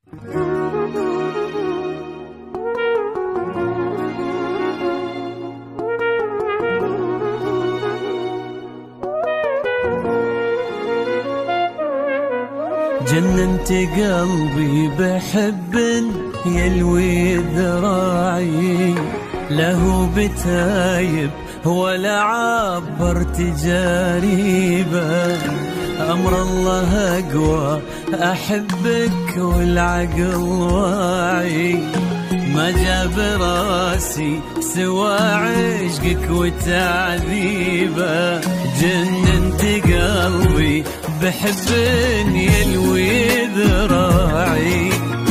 جننت قلبي بحب يلوي ذراعي، له بتايب ولا عبرت جريبه. أمر الله أقوى أحبك والعقل واعي، ما جاب راسي سوى عشقك وتعذيبه. جننت قلبي بحب يلوي ذراعي،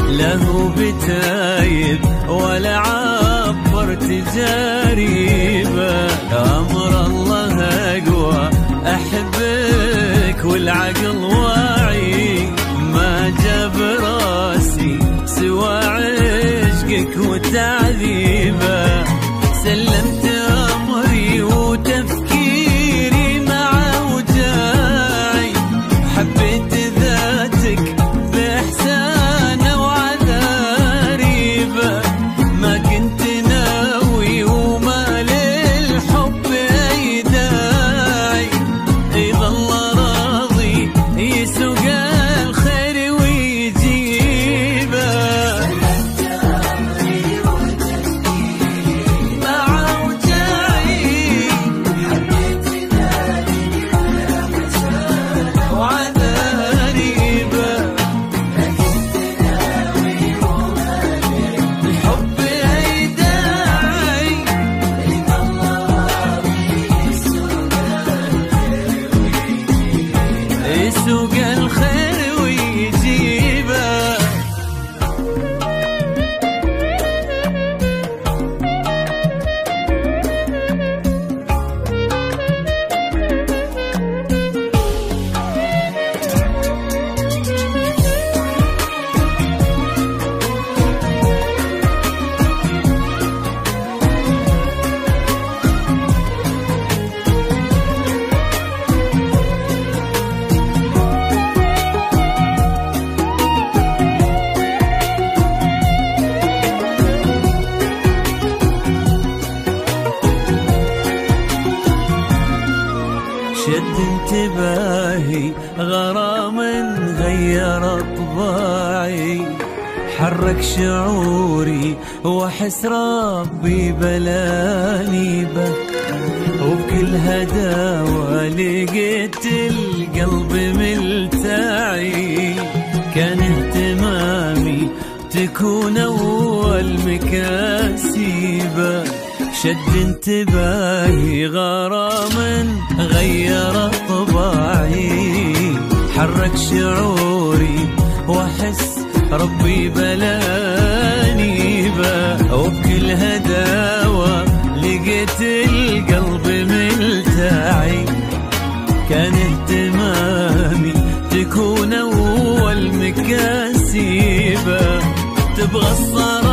له بتايب ولا عبرت جريبه. أمر الله أقوى أحبك والعقل واعي، ما جاب راسي سوى عشقك وتعذيبه. سلمت أمري وتفكيري مع وجاعي، حبيت ذاتك بإحسان وعذاريبه. ما كنت ناوي وما للحب أي داعي، يظل راضي يسوق الخير ويجيبه. مع وجاعي حبيت ذاتك وعذاريبه. الحب أي داعي، يسوق الخير ويجيبه. شد انتباهي غرام غير طباعي، حرك شعوري واحس ربي بلاني به. وبكل هداوة لقيت القلب ملتعي، كان اهتمامي تكون أول مكاسبه. شد انتباهي غرام غير طباعي، حرك شعوري واحس ربي بلاني به. وبكل هداوة لقيت القلب ملتعي، كان اهتمامي تكون أول مكاسبه. تبغى الصراحة